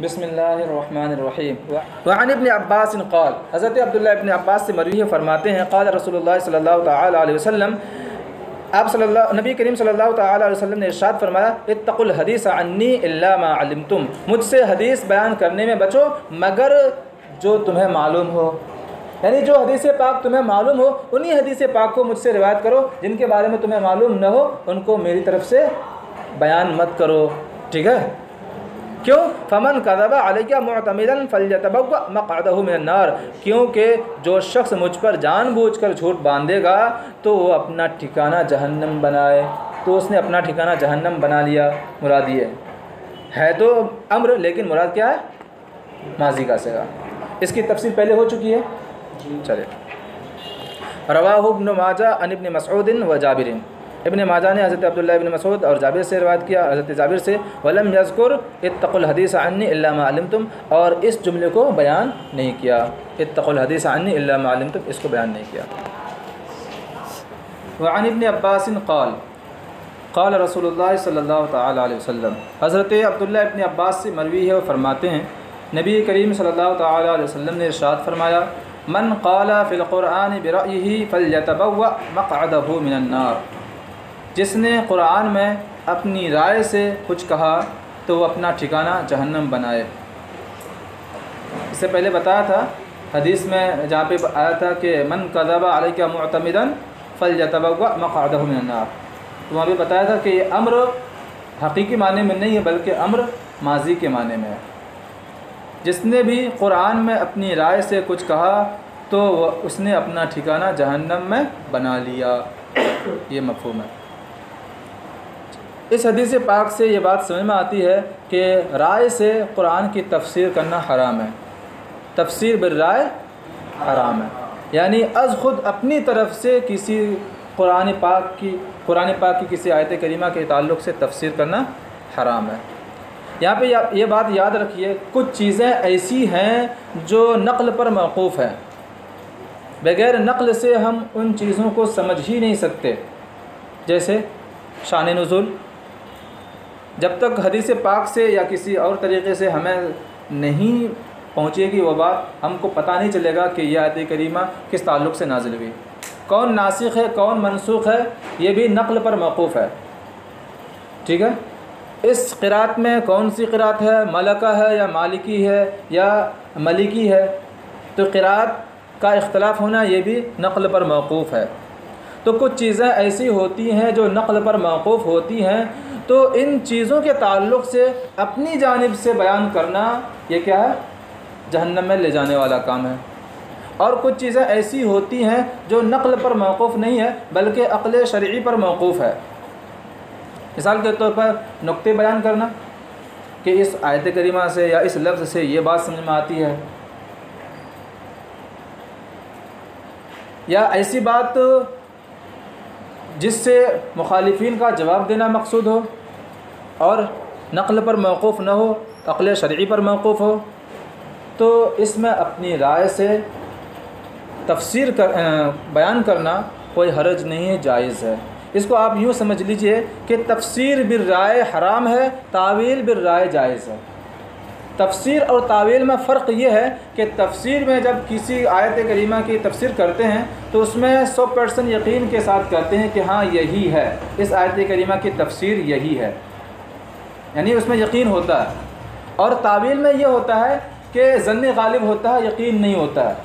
بسم اللہ الرحمن الرحیم۔ وعن ابن عباس قال، حضرت عبداللہ ابن عباس سے مروی ہے، فرماتے ہیں قال رسول اللہ صلی اللہ تعالی علیہ وسلم، نبی کریم صلی اللہ تعالی علیہ وسلم نے ارشاد فرمایا، اتقوا الحدیث عنی الا ما علمتم، مجھ سے حدیث بیان کرنے میں بچو مگر جو تمہیں معلوم ہو، یعنی جو حدیث پاک تمہیں معلوم ہو انہی حدیث پاک کو مجھ سے روایت کرو، جن کے بارے میں تمہیں معلوم نہ ہو ان کو میری طرف سے بیان مت کرو، ٹھیک ہے؟ کیوں؟ فمن کذب علی معتمدا فلیتبوأ مقعدہ من النار، کیونکہ جو شخص مجھ پر جان بوجھ کر جھوٹ باندھے گا تو وہ اپنا ٹھکانہ جہنم بنائے، تو اس نے اپنا ٹھکانہ جہنم بنا لیا۔ مراد یہ ہے تو امر، لیکن مراد کیا ہے؟ ماضی کا صیغہ۔ اس کی تفصیل پہلے ہو چکی ہے، چلے۔ رواہ ابن ماجہ عن ابن مسعود و جابر، ابن ماجہ نے حضرت عبداللہ ابن مسعود اور جابر سے روایت کیا، حضرت جابر سے، ولم یذکر اتقوا الحدیث عنی الا ما علمتم، اور اس جملے کو بیان نہیں کیا، اتقوا الحدیث عنی الا ما علمتم، اس کو بیان نہیں کیا۔ وعن ابن عباس قال قال رسول اللہ صلی اللہ تعالی علیہ وسلم، حضرت عبداللہ ابن عباس سے مروی ہے، وہ فرماتے ہیں نبی کریم صلی اللہ تعالی علیہ وسلم نے ارشاد فرمایا، من قال فی القرآن برأیہ فلیتبوأ مقعدہ من النار، جس نے قرآن میں اپنی رائے سے کچھ کہا تو وہ اپنا ٹھکانہ جہنم بنائے۔ اس سے پہلے بتایا تھا حدیث میں جہاں پہ آیا تھا کہ من کذب علیک معتمدا فلیتبوأ مقعدہ من النار، تو وہاں بھی بتایا تھا کہ یہ امر حقیقی معنی میں نہیں ہے بلکہ امر ماضی کے معنی میں ہے۔ جس نے بھی قرآن میں اپنی رائے سے کچھ کہا تو اس نے اپنا ٹھکانہ جہنم میں بنا لیا، یہ مفہوم ہے۔ اس حدیث پاک سے یہ بات سمجھ میں آتی ہے کہ رائے سے قرآن کی تفسیر کرنا حرام ہے، تفسیر بالرائے حرام ہے، یعنی از خود اپنی طرف سے کسی قرآن پاک کی کسی آیت کریمہ کے تعلق سے تفسیر کرنا حرام ہے۔ یہاں پہ یہ بات یاد رکھیے، کچھ چیزیں ایسی ہیں جو نقل پر موقوف ہیں، بغیر نقل سے ہم ان چیزوں کو سمجھ ہی نہیں سکتے، جیسے شان نزول، جب تک حدیث پاک سے یا کسی اور طریقے سے ہمیں نہیں پہنچے گی وہ بات، ہم کو پتہ نہیں چلے گا کہ یہ آیت کریمہ کس تعلق سے نازل ہوئی، کون ناسخ ہے کون منسوخ ہے، یہ بھی نقل پر موقوف ہے، ٹھیک ہے؟ اس قرات میں کون سی قرات ہے، ملکہ ہے یا مالکی ہے یا ملکی ہے، تو قرات کا اختلاف ہونا یہ بھی نقل پر موقوف ہے۔ تو کچھ چیزیں ایسی ہوتی ہیں جو نقل پر موقوف ہوتی ہیں، تو ان چیزوں کے تعلق سے اپنی جانب سے بیان کرنا یہ کیا ہے؟ جہنم میں لے جانے والا کام ہے۔ اور کچھ چیزیں ایسی ہوتی ہیں جو نقل پر موقوف نہیں ہے بلکہ عقل شرعی پر موقوف ہے۔ مثال کے طور پر نقطے بیان کرنا کہ اس آیت کریمہ سے یا اس لفظ سے یہ بات سمجھ میں آتی ہے، یا ایسی بات جس سے مخالفین کا جواب دینا مقصود ہو اور نقل پر موقوف نہ ہو، عقل شرعی پر موقوف ہو، تو اس میں اپنی رائے سے تفسیر بیان کرنا کوئی حرج نہیں ہے، جائز ہے۔ اس کو آپ یوں سمجھ لیجئے کہ تفسیر بالرائے حرام ہے، تعویل بالرائے جائز ہے۔ تفسیر اور تعویل میں فرق یہ ہے کہ تفسیر میں جب کسی آیت کریمہ کی تفسیر کرتے ہیں تو اس میں 100% یقین کے ساتھ کہتے ہیں کہ ہاں یہی ہے، اس آیت کریمہ کی تفسیر یہی ہے، یعنی اس میں یقین ہوتا ہے۔ اور تعویل میں یہ ہوتا ہے کہ ظن غالب ہوتا ہے، یقین نہیں ہوتا ہے۔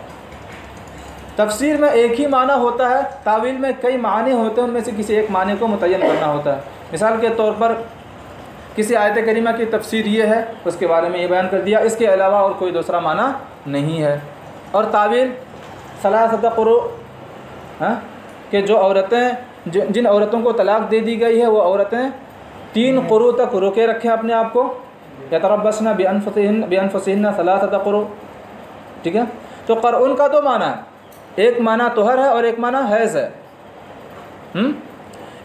تفسیر میں ایک ہی معنی ہوتا ہے، تعویل میں کئی معنی ہوتے ہیں، ان میں سے کسی ایک معنی کو متعین کرنا ہوتا ہے۔ مثال کے طور پر کسی آیت کریمہ کی تفسیر یہ ہے، اس کے بارے میں یہ بیان کر دیا، اس کے علاوہ اور کوئی دوسرا معنی نہیں ہے۔ اور تعویل ثلاثۃ قروء، کہ جو عورتیں جن عورتوں کو طلاق دے دی گئی ہے وہ عورتیں 3 قروء تک روکے رکھیں اپنے آپ کو، یتربصن بانفسہن ثلاثۃ قروء، ٹھیک ہے؟ تو قرء کا 2 معنی ہے، ایک معنی طہر ہے اور ایک معنی حیض ہے۔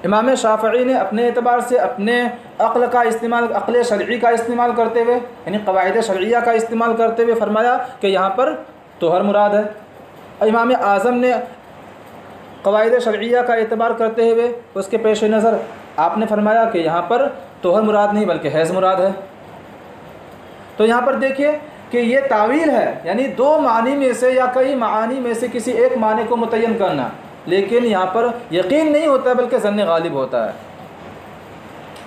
امام شافعی نے اپنے اعتبار سے اپنے عقل کا استعمال، عقل شرعی کا استعمال کرتے ہوئے، یعنی قواعد شرعیہ کا استعمال کرتے ہوئے فرمایا کہ یہاں پر طہر مراد ہے۔ امام اعظم نے قواعد شرعیہ کا اعتبار کرتے ہوئے اس کے پیش نظر آپ نے فرمایا کہ یہاں پر طہر مراد نہیں بلکہ حیض مراد ہے۔ تو یہاں پر دیکھیے کہ یہ تعویل ہے، یعنی دو معنی میں سے یا کئی معانی میں سے کسی ایک معنی کو متعین کرنا، لیکن یہاں پر یقین نہیں ہوتا بلکہ ظن غالب ہوتا ہے.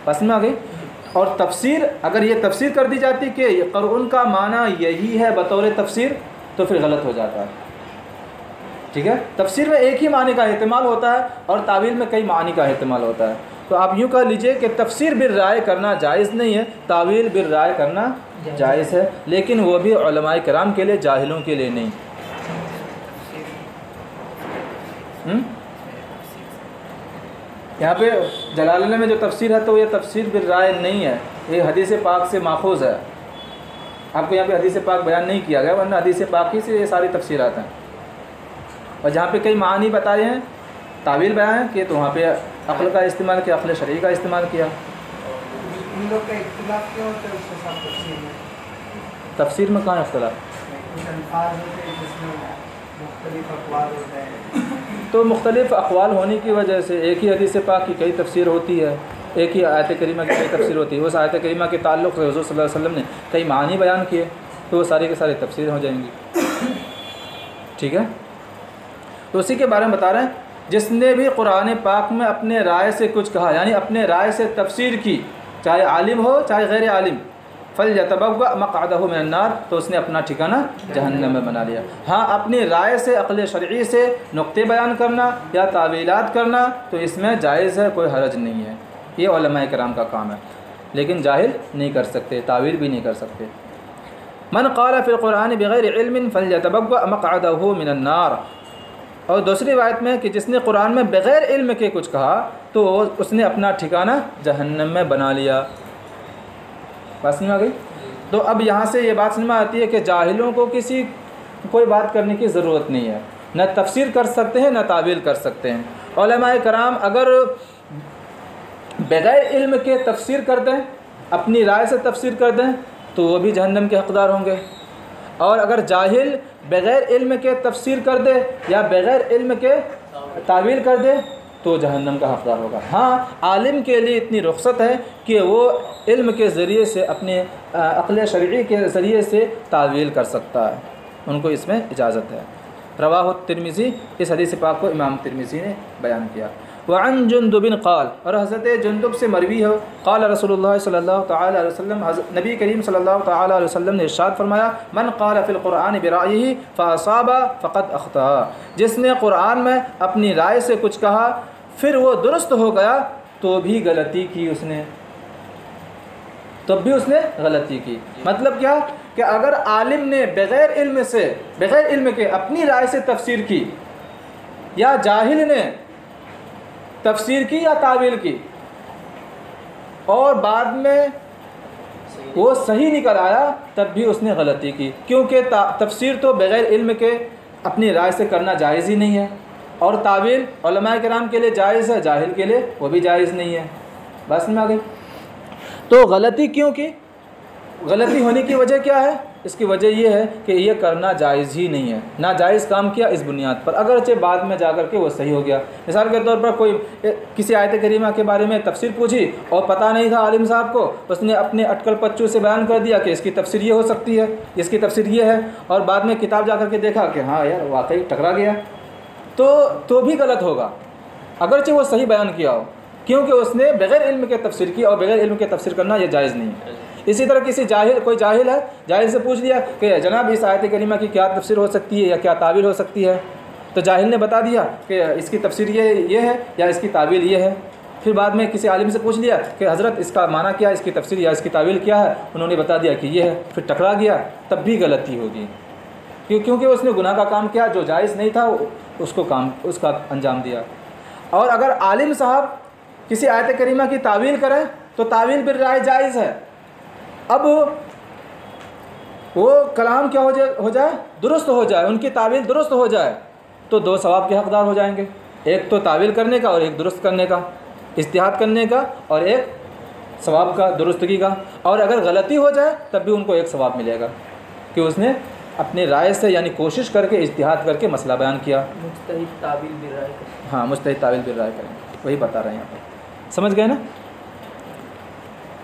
بس میں آ گئی. اور تفسیر، اگر یہ تفسیر کر دی جاتی کہ قرآن کا معنی یہی ہے بطور تفسیر تو پھر غلط ہو جاتا ہے. ٹھیک ہے، تفسیر میں ایک ہی معنی کا احتمال ہوتا ہے اور تعویل میں کئی معنی کا احتمال ہوتا ہے. تو آپ یوں کہہ لیجئے کہ تفسیر بالرائے کرنا جائز نہیں ہے، تعویل بالرائے کرنا جائز ہے، لیکن وہ بھی علماء کرام کے لیے، جاہلوں کے لیے نہیں. یہاں پہ جلالین میں جو تفسیر ہے تو یہ تفسیر بالرائے نہیں ہے، یہ حدیث پاک سے ماخوذ ہے. آپ کو یہاں پہ حدیث پاک بیان نہیں کیا گیا، ورنہ حدیث پاک ہی سے یہ ساری تفسیرات ہیں. اور جہاں پہ کئی معانی بتائے ہیں، تعویل بیان ہے کہ تو وہاں پہ عقل کا استعمال کیا، عقل شرعی کا استعمال کیا. ان لوگ کا اختلاف کیا ہوتا ہے اس کے ساتھ تفسیر میں؟ تفسیر میں کہاں اختلاف؟ کچھ الفاظ ہوتے ہیں جس میں مختلف اقوال ہوتے ہیں. تو مختلف اقوال ہونے کی وجہ سے ایک ہی حدیث پاک کی کئی تفسیر ہوتی ہے، ایک ہی آیت کریمہ کی کئی تفسیر ہوتی ہے. اس آیت کریمہ کے تعلق سے حضور صلی اللہ علیہ وسلم نے کئی معنی بیان کیے تو وہ ساری کے ساری تفسیر ہو جائیں گی. ٹھیک ہے، تو اسی کے بارے میں بتا رہے ہیں. جس نے بھی قرآن پاک میں اپنے رائے سے کچھ کہا، یعنی اپنے رائے سے تفسیر کی، چاہے عالم ہو چاہے غیر عالم، فَلْيَتَبَوَّأْ مَقْعَدَهُ مِنَ النَّارِ، تو اس نے اپنا ٹھکانہ جہنم میں بنا لیا. ہاں، اپنی رائے سے، عقل شرعی سے نقطے بیان کرنا یا تعویلات کرنا تو اس میں جائز ہے، کوئی حرج نہیں ہے، یہ علماء کرام کا کام ہے. لیکن جاہل نہیں کر سکتے، تعویل بھی نہیں کر سکتے. من قال فی القرآن بغیر علم فلیتبوأ مقعدہ من النار. اور دوسری روایت میں کہ جس نے قرآن میں بغیر علم کے کچھ کہا تو اس نے اپنا ٹھکانہ جہنم میں بنا لیا. بات سمجھ آ گئی؟ تو اب یہاں سے یہ بات سمجھ میں آتی ہے کہ جاہلوں کو کوئی بات کرنے کی ضرورت نہیں ہے، نہ تفسیر کر سکتے ہیں نہ تعویل کر سکتے ہیں. علماء کرام اگر بغیر علم کے تفسیر کر دیں، اپنی رائے سے تفسیر کر دیں تو وہ بھی جہنم کے حقدار ہوں گے. اور اگر جاہل بغیر علم کے تفسیر کر دے یا بغیر علم کے تعویل کر دے تو جہنم کا حقدار ہوگا. ہاں، عالم کے لیے اتنی رخصت ہے کہ وہ علم کے ذریعے سے، اپنے عقل شرعی کے ذریعے سے تعویل کر سکتا ہے، ان کو اس میں اجازت ہے. رواہ الترمذی، اس حدیث پاک کو امام ترمذی نے بیان کیا. وعن جندب قال، اور حضرت جندب سے مروی ہے، قال رسول اللہ صلی اللہ تعالی علیہ وسلم، نبی کریم صلی اللہ تعالی علیہ وسلم نے ارشاد فرمایا، من قال فی القرآن برائیہ فاصاب فقد اخطأ. جس نے قرآن میں اپنی رائے سے کچھ کہا پھر وہ درست ہو گیا تو بھی غلطی کی، اس نے تب بھی اس نے غلطی کی. مطلب کیا کہ اگر عالم نے بغیر علم کے اپنی رائے سے تفسیر کی، یا جاہل نے تفسیر کی یا تعویل کی اور بعد میں وہ صحیح نکل آیا، تب بھی اس نے غلطی کی. کیونکہ تفسیر تو بغیر علم کے اپنی رائے سے کرنا جائز ہی نہیں ہے، اور تعویل علماء کرام کے لیے جائز ہے، جاہل کے لیے وہ بھی جائز نہیں ہے. بس میں آ گئی. تو غلطی کیوں کی؟ غلطی ہونے کی وجہ کیا ہے؟ اس کی وجہ یہ ہے کہ یہ کرنا جائز ہی نہیں ہے، ناجائز کام کیا اس بنیاد پر، اگرچہ بعد میں جا کر کے وہ صحیح ہو گیا. مثال کے طور پر کوئی کسی آیت کریمہ کے بارے میں تفسیر پوچھی اور پتہ نہیں تھا عالم صاحب کو، اس نے اپنے اٹکل پچو سے بیان کر دیا کہ اس کی تفسیر یہ ہو سکتی ہے، اس کی تفسیر یہ ہے، اور بعد میں کتاب جا کر کے دیکھا کہ ہاں یار واقعی ٹکرا گیا، تو بھی غلط ہوگا اگرچہ وہ صحیح بیان کیا ہو، کیونکہ اس نے بغیر علم کے تفسیر کی، اور بغیر علم کے تفسیر کرنا یہ جائز نہیں ہے. اسی طرح کوئی جاہل ہے، جاہل سے پوچھ لیا کہ جناب اس آیت کریمہ کی کیا تفسیر ہو سکتی ہے یا کیا تعویل ہو سکتی ہے، تو جاہل نے بتا دیا کہ اس کی تفسیر یہ ہے یا اس کی تعویل یہ ہے. پھر بعد میں کسی عالم سے پوچھ لیا کہ حضرت اس کا معنی کیا ہے، اس کی تفسیر یا اس کی تعویل کیا ہے، انہوں نے بتا دیا کہ یہ ہے، پھر ٹکرا گیا، تب بھی غلطی ہوگی، کیونکہ اس نے گناہ کا کام کیا جو جائز نہیں تھا، اس کا انجام دیا. اور اگر عالم صاحب کسی آیت کریمہ کی تعویل کریں تو تعویل بالرائے جائز ہے. اب وہ کلام کیا ہو جائے، درست ہو جائے، ان کی تعویل درست ہو جائے تو دو ثواب کے حقدار ہو جائیں گے، ایک تو تعویل کرنے کا اور ایک درست کرنے کا، اجتہاد کرنے کا، اور ایک ثواب کا، درستگی کا. اور اگر غلطی ہو جائے تب بھی ان کو ایک ثواب ملے گا کہ اس نے اپنی رائے سے، یعنی کوشش کر کے، اجتہاد کر کے مسئلہ بیان کیا. مجتہد تعویل بالرائے. ہاں، مجتہد تعویل بالرائے کریں، وہی بتا رہے ہیں یہاں پر. سمجھ گئے نا؟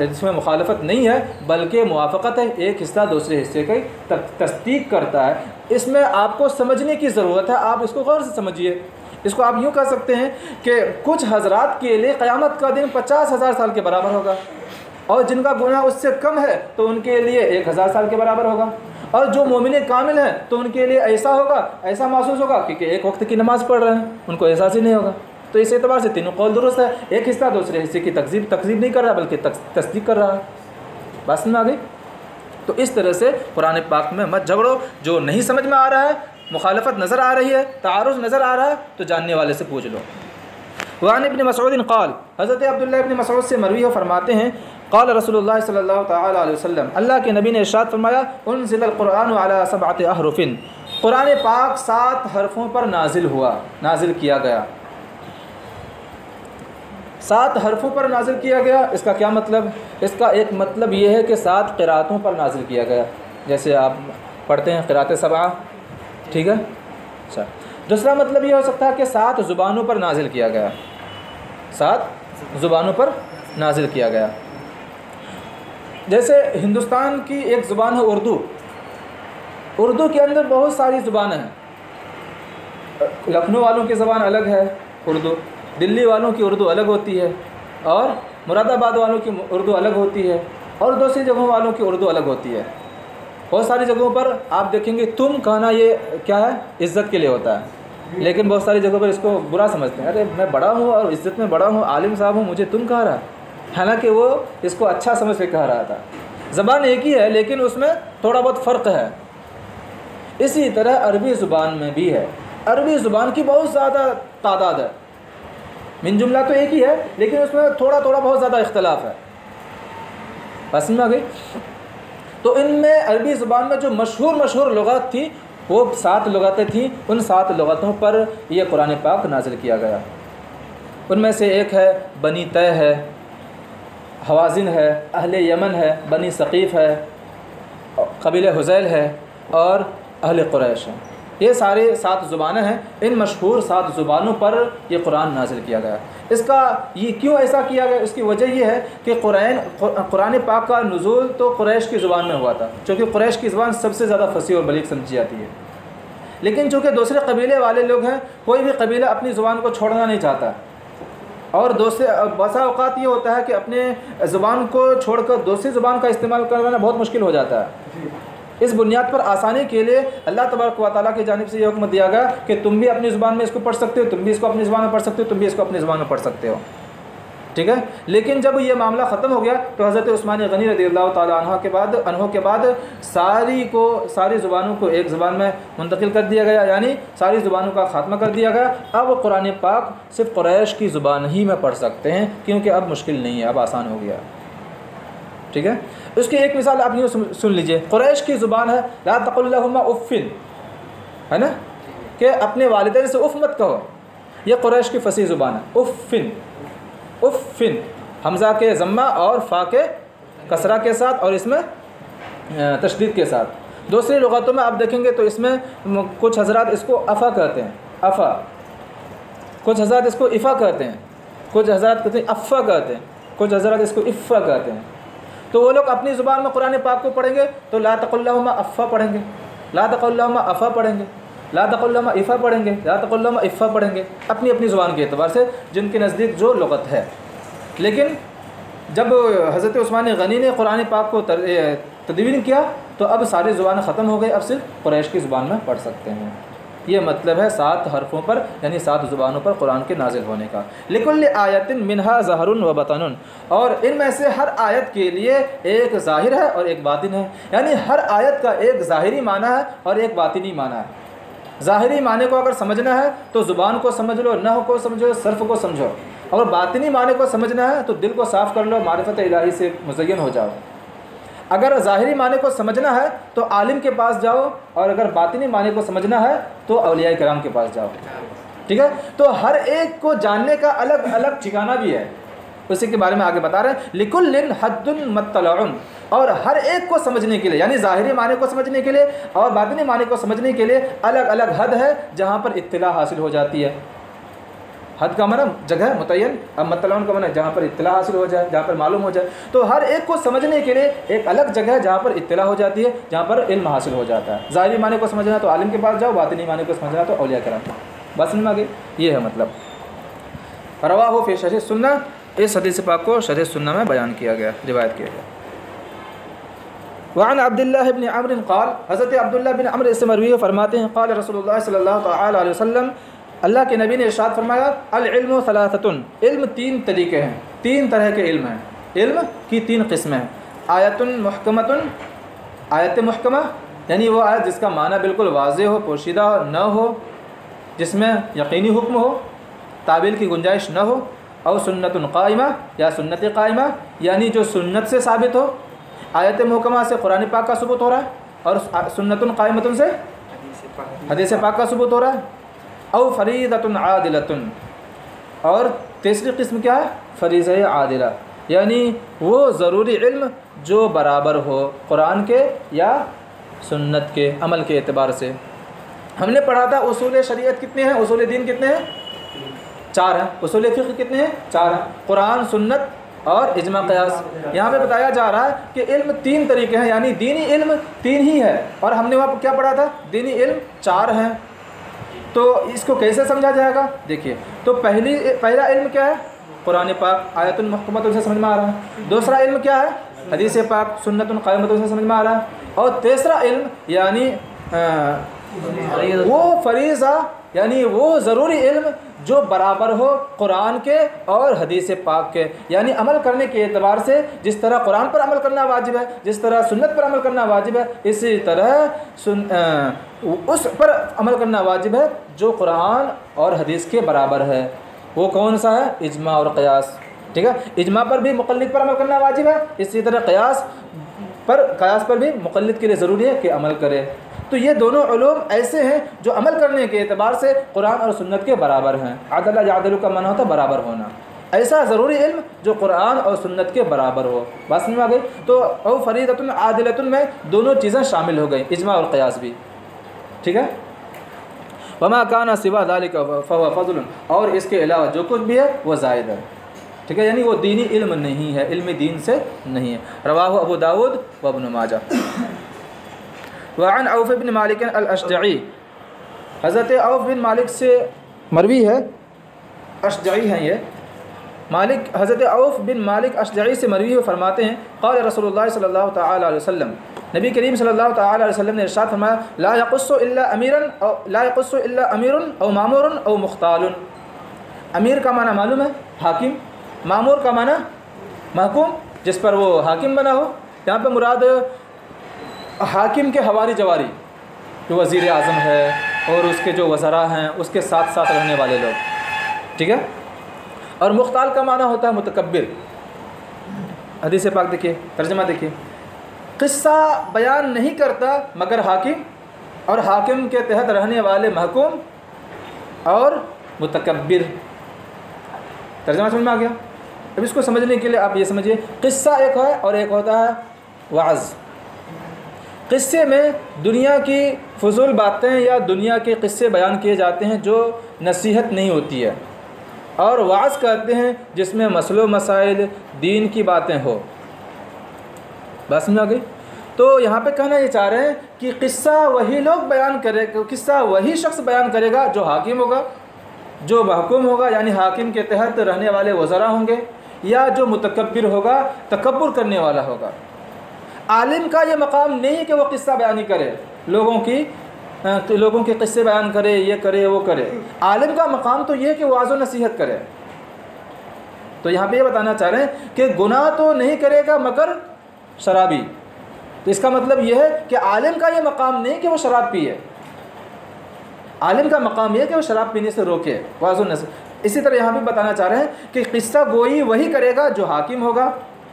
جس میں مخالفت نہیں ہے بلکہ موافقت ہے، ایک حصہ دوسرے حصے کی تصدیق کرتا ہے، اس میں آپ کو سمجھنے کی ضرورت ہے، آپ اس کو غور سے سمجھیے۔ اس کو آپ یوں کہہ سکتے ہیں کہ کچھ حضرات کے لیے قیامت کا دن 50,000 سال کے برابر ہوگا، اور جن کا گناہ اس سے کم ہے تو ان کے لیے 1,000 سال کے برابر ہوگا، اور جو مومن کامل ہیں تو ان کے لیے ایسا ہوگا، ایسا محسوس ہوگا کہ ایک وقت کی نماز پڑھ رہے ہیں، ان کو احساس ہی نہیں ہوگا۔ تو اس اعتبار سے تینوں قول درست ہے، ایک حصہ دوسرے حصے کی تکذیب نہیں کر رہا بلکہ تصدیق کر رہا ہے۔ بات سمجھ میں آ گئی؟ تو اس طرح سے قرآن پاک میں مت جھگڑو، جو نہیں سمجھ میں آ رہا ہے، مخالفت نظر آ رہی ہے، تعارض نظر آ رہا ہے، تو جاننے والے سے پوچھ لو۔ وعن ابن مسعود قال، حضرت عبداللہ ابن مسعود سے مروی ہو فرماتے ہیں قال رسول اللہ صلی اللہ تعالیٰ علیہ وسلم، اللہ کے نبی نے ارشاد فرمایا انزل القرآن علی 7 احرف، قرآن پاک 7 حرفوں پر نازل کیا گیا۔ 7 حرفوں پر نازل کیا گیا، اس کا کیا مطلب؟ اس کا ایک مطلب یہ ہے کہ 7 قرأتوں پر نازل کیا گیا، جیسے آپ پڑھتے ہیں قرأت 7، ٹھیک ہے؟ اچھا، دوسرا مطلب یہ ہو سکتا ہے کہ 7 زبانوں پر نازل کیا گیا، 7 زبانوں پر نازل کیا گیا۔ جیسے ہندوستان کی ایک زبان ہے اردو کے اندر بہت ساری زبانیں ہیں، لکھنؤ والوں کی زبان الگ ہے اردو، دلی والوں کی اردو الگ ہوتی ہے، اور مراد آباد والوں کی اردو الگ ہوتی ہے، اور دوسری جگہوں والوں کی اردو الگ ہوتی ہے۔ بہت ساری جگہوں پر آپ دیکھیں گے تم کہنا یہ کیا ہے، عزت کے لیے ہوتا ہے، لیکن بہت ساری جگہوں پر اس کو برا سمجھتے ہیں، ارے میں بڑا ہوں اور عزت میں بڑا ہوں، عالم صاحب ہوں، مجھے تم کہہ رہا ہے، حالانکہ وہ اس کو اچھا سمجھ کے کہہ رہا تھا۔ زبان ایک ہی ہے لیکن اس میں تھوڑا بہت فرق ہے۔ اسی طرح عربی زبان میں بھی ہے، عربی زبان کی بہت زیادہ تعداد ہے، من جملہ تو ایک ہی ہے لیکن اس میں تھوڑا بہت زیادہ اختلاف ہے۔ بس میں آ گئی؟ تو ان میں عربی زبان میں جو مشہور لغات تھی وہ 7 لغتیں تھیں، ان 7 لغتوں پر یہ قرآن پاک نازل کیا گیا۔ ان میں سے ایک ہے بنی طے ہے، حوازن ہے، اہل یمن ہے، بنی ثقیف ہے، قبیلہ حذیل ہے، اور اہل قریش ہے۔ یہ سارے 7 زبانیں ہیں، ان مشہور 7 زبانوں پر یہ قرآن نازل کیا گیا۔ اس کا یہ کیوں ایسا کیا گیا، اس کی وجہ یہ ہے کہ قرآن پاک کا نزول تو قریش کی زبان میں ہوا تھا، چونکہ قریش کی زبان سب سے زیادہ فصیح اور بلیغ سمجھی جاتی ہے، لیکن چونکہ دوسرے قبیلے والے لوگ ہیں، کوئی بھی قبیلہ اپنی زبان کو چھوڑنا نہیں چاہتا، اور بسا اوقات یہ ہوتا ہے کہ اپنے زبان کو چھوڑ کر دوسری زبان کا استعمال کرنا بہت مشکل ہو جاتا ہے۔ اس بنیاد پر آسانی کے لیے اللہ تبارک و تعالیٰ کی جانب سے یہ حکم دیا گیا کہ تم بھی اپنی زبان میں اس کو پڑھ سکتے ہو، تم بھی اس کو اپنی زبان میں پڑھ سکتے ہو، تم بھی اس کو اپنی زبان میں پڑھ سکتے ہو، ٹھیک ہے؟ لیکن جب یہ معاملہ ختم ہو گیا تو حضرت عثمان غنی رضی اللہ تعالیٰ عنہ کے بعد ساری زبانوں کو ایک زبان میں منتقل کر دیا گیا، یعنی ساری زبانوں کا خاتمہ کر دیا گیا۔ اب قرآن پاک صرف قریش کی زبان ہی میں پڑھ سکتے ہیں، کیونکہ اب مشکل نہیں ہے، اب آسان ہو گیا، ٹھیک ہے؟ اس کی ایک مثال آپ یوں سن لیجئے، قریش کی زبان ہے لا تقل لهما اف، ہے نا، کہ اپنے والدین سے اف مت کہو، یہ قریش کی فصیح زبان ہے۔ اف حمزہ کے ضمہ اور فا کے کسرہ کے ساتھ، اور اس میں تشدید کے ساتھ۔ دوسری لغتوں میں آپ دیکھیں گے تو اس میں کچھ حضرات اس کو افا کہتے ہیں، افا، کچھ حضرات اس کو افا کہتے ہیں، کچھ حضرات کہتے ہیں افا کہتے ہیں، کچھ حضرات اس کو افا کہتے ہیں۔ تو وہ لوگ اپنی زبان میں قرآن پاک کو پڑھیں گے تو لا تقل لهما افا پڑھیں گے، لا تقل لهما افا پڑھیں گے، لا تقل لهما افا پڑھیں گے، لا تقل لهما افا پڑھیں گے، اپنی زبان کے اعتبار سے جن کے نزدیک جو لغت ہے۔ لیکن جب حضرت عثمان غنی نے قرآن پاک کو تدوین کیا تو اب ساری زبانیں ختم ہو گئی، اب صرف قریش کی زبان میں پڑھ سکتے ہیں۔ یہ مطلب ہے 7 حرفوں پر یعنی 7 زبانوں پر قرآن کے نازل ہونے کا۔ لِكُلِّ آیَةٍ مِّنْهَا ظَاهِرٌ وَبَاطِنٌ، اور ان میں سے ہر آیت کے لیے ایک ظاہر ہے اور ایک باطن ہے، یعنی ہر آیت کا ایک ظاہری معنی ہے اور ایک باطنی معنی ہے۔ ظاہری معنی کو اگر سمجھنا ہے تو زبان کو سمجھ لو، نحو کو سمجھو، صرف کو سمجھو، اور باطنی معنی کو سمجھنا ہے تو دل کو صاف کر لو، معرفت الہی سے مزین ہو جاؤ۔ اگر ظاہری معنی کو سمجھنا ہے تو عالم کے پاس جاؤ، اور اگر باطنی معنی کو سمجھنا ہے تو اولیاء کرام کے پاس جاؤ، ٹھیک ہے؟ تو ہر ایک کو جاننے کا الگ الگ ٹھکانہ بھی ہے، اسی کے بارے میں آگے بتا رہے ہیں۔ لِكُلٍّ حَدٌّ مُّطَّلَعٌ، اور ہر ایک کو سمجھنے کے لیے یعنی ظاہری معنی کو سمجھنے کے لیے اور باطنی معنی کو سمجھنے کے لیے الگ الگ حد ہے جہاں پر اطلاع حاصل ہو جاتی ہے۔ حد کا معنی جگہ متعین، اب مطلع کا معنی جہاں پر اطلاع حاصل ہو جائے، جہاں پر معلوم ہو جائے. تو ہر ایک کو سمجھنے کے لیے ایک الگ جگہ ہے جہاں پر اطلاع ہو جاتی ہے، جہاں پر علم حاصل ہو جاتا ہے. ظاہری معنی کو سمجھنا تو عالم کے پاس جاؤ، باطنی معنی کو سمجھنا تو اولیاء کرام. بات سمجھ میں آ گئی؟ یہ ہے مطلب. رواہ فی شرح سنہ، اس حدیث پاک کو شرح سنہ میں بیان کیا گیا، روایت کیا گیا. وعن عبداللہ بن عمرو قال، حضرت عبداللہ بن عمرو اس سے مروی فرماتے ہیں قال رسول اللہ صلی اللہ تعالی علیہ وسلم، اللہ کے نبی نے ارشاد فرمایا العلم ثلاثۃ، علم تین طریقے ہیں، تین طرح کے علم ہیں. علم کی تین قسمیں ہیں. آیت محکمۃ، آیت محکمہ یعنی وہ آیت جس کا معنی بالکل واضح ہو، پوشیدہ نہ ہو، جس میں یقینی حکم ہو، تعویل کی گنجائش نہ ہو. اور سنت قائمہ یا سنت قائمہ یعنی جو سنت سے ثابت ہو. آیت محکمہ سے قرآن پاک کا ثبوت ہو رہا ہے، اور سنت قائمۃ سے حدیث پاک کا ثبوت ہو رہا ہے. او فریضۃ عادلۃ، اور تیسری قسم کیا ہے؟ فریضہ عادلہ یعنی وہ ضروری علم جو برابر ہو قرآن کے یا سنت کے عمل کے اعتبار سے. ہم نے پڑھا تھا اصول شریعت کتنے ہیں، اصول دین کتنے ہیں؟ 4 ہیں. اصول فقہ کتنے ہیں؟ 4 ہیں. قرآن، سنت اور اجماع قیاس. یہاں پہ بتایا جا رہا ہے کہ علم 3 طریقے ہیں، یعنی دینی علم 3 ہی ہے، اور ہم نے وہاں کیا پڑھا تھا؟ دینی علم 4 ہیں. تو اس کو کیسے سمجھا جائے گا؟ دیکھیے، تو پہلا علم کیا ہے؟ قرآن پاک آیت المحکمۃ سے سمجھ میں آ رہا ہے. دوسرا علم کیا ہے؟ حدیث پاک سنت قائمۃ سے سمجھ میں آ رہا ہے. اور تیسرا علم یعنی وہ فریضہ یعنی وہ ضروری علم جو برابر ہو قرآن کے اور حدیث پاک کے، یعنی عمل کرنے کے اعتبار سے جس طرح قرآن پر عمل کرنا واجب ہے، جس طرح سنت پر عمل کرنا واجب ہے، اسی طرح اس پر عمل کرنا واجب ہے جو قرآن اور حدیث کے برابر ہے. وہ کون سا ہے؟ اجماع اور قیاس. ٹھیک ہے، اجماع پر بھی مقلد پر عمل کرنا واجب ہے، اسی طرح قیاس پر بھی مقلد کے لیے ضروری ہے کہ عمل کرے. تو یہ دونوں علوم ایسے ہیں جو عمل کرنے کے اعتبار سے قرآن اور سنت کے برابر ہیں. عدل یعدل کا معنی ہوتا ہے برابر ہونا. ایسا ضروری علم جو قرآن اور سنت کے برابر ہو. بات سمجھ میں آ گئی؟ تو او فریضۃ عادلۃ میں دونوں چیزیں شامل ہو گئی، اجماع اور قیاس بھی. ٹھیک ہے. وما کان سوا ذلک فهو فضل، اور اس کے علاوہ جو کچھ بھی ہے وہ زائد ہے. ٹھیک ہے، یعنی وہ دینی علم نہیں ہے، علم دین سے نہیں ہے. رواہ ابو داود و ابن ماجہ. وعن عوف بن مالک الاشجعی، حضرت عوف بن مالک سے مروی ہے، اشجعی ہیں یہ مالک، حضرت عوف بن مالک اشجعی سے مروی ہے، فرماتے ہیں قال رسول اللہ صلی اللہ تعالی علیہ وسلم، نبی کریم صلی اللہ تعالی علیہ وسلم نے ارشاد فرمایا لا يقص الا امیر او مامور او مختال. امیر کا معنی معلوم ہے؟ حاکم. مامور کا معنی محکوم، جس پر وہ حاکم بنا ہو. یہاں پہ مراد حاکم کے حواری جواری، جو وزیر اعظم ہے اور اس کے جو وزراء ہیں، اس کے ساتھ ساتھ رہنے والے لوگ. ٹھیک ہے. اور مختال کا معنی ہوتا ہے متکبر. حدیث پاک دیکھیے، ترجمہ دیکھیے، قصہ بیان نہیں کرتا مگر حاکم، اور حاکم کے تحت رہنے والے محکوم اور متکبر. ترجمہ سمجھ میں آ گیا؟ اب اس کو سمجھنے کے لیے آپ یہ سمجھیے، قصہ ایک ہے اور ایک ہوتا ہے وعظ. قصے میں دنیا کی فضول باتیں یا دنیا کے قصے بیان کیے جاتے ہیں جو نصیحت نہیں ہوتی ہے، اور وعظ کہتے ہیں جس میں مسئلہ و مسائل دین کی باتیں ہو. بات سمجھ آ گئی؟ تو یہاں پہ کہنا یہ چاہ رہے ہیں کہ قصہ وہی لوگ بیان کرے گا، قصہ وہی شخص بیان کرے گا جو حاکم ہوگا، جو محکوم ہوگا یعنی حاکم کے تحت رہنے والے وزراء ہوں گے، یا جو متکبر ہوگا، تکبر کرنے والا ہوگا. عالم کا یہ مقام نہیں ہے کہ وہ قصہ بیانی کرے، لوگوں کے قصے بیان کرے، یہ کرے وہ کرے. عالم کا مقام تو یہ ہے کہ وہ وعظ و نصیحت کرے. تو یہاں پہ یہ بتانا چاہ رہے ہیں کہ گناہ تو نہیں کرے گا مگر شرابی. تو اس کا مطلب یہ ہے کہ عالم کا یہ مقام نہیں کہ وہ شراب پیے، عالم کا مقام یہ ہے کہ وہ شراب پینے سے روکے، وعظ و نصیحت. اسی طرح یہاں بھی بتانا چاہ رہے ہیں کہ قصہ گوئی وہی کرے گا جو حاکم ہوگا،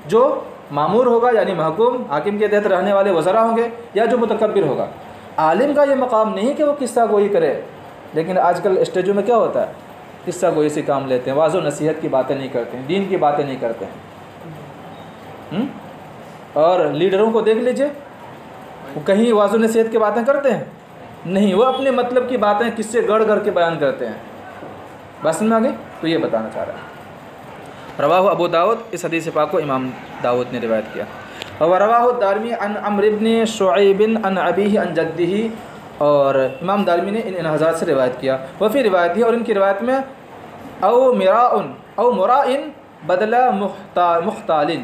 جو مامور ہوگا یعنی محکوم، حاکم کے تحت رہنے والے وزراء ہوں گے، یا جو متکبر ہوگا. عالم کا یہ مقام نہیں کہ وہ قصہ گوئی کرے. لیکن آج کل اسٹیجوں میں کیا ہوتا ہے؟ قصہ گوئی سے کام لیتے ہیں، وعظ و نصیحت کی باتیں نہیں کرتے ہیں، دین کی باتیں نہیں کرتے ہیں. اور لیڈروں کو دیکھ لیجئے، وہ کہیں وعظ و نصیحت کی باتیں کرتے ہیں؟ نہیں، وہ اپنے مطلب کی باتیں قصے گڑھ کر کے بیان کرتے ہیں. بات سمجھ میں آ گئی؟ تو یہ بتانا چاہ رہا ہے۔ رواہ ابو داؤد، اس حدیث پاک کو امام داؤد نے روایت کیا۔ اور رواہ الدارمی عن عمرو بن شعیب عن ابیہ عن جدہ، اور امام دارمی نے ان حضرات سے روایت کیا۔ وفی روایت ہے، اور ان کی روایت میں او مرائن بدلہ مختالن،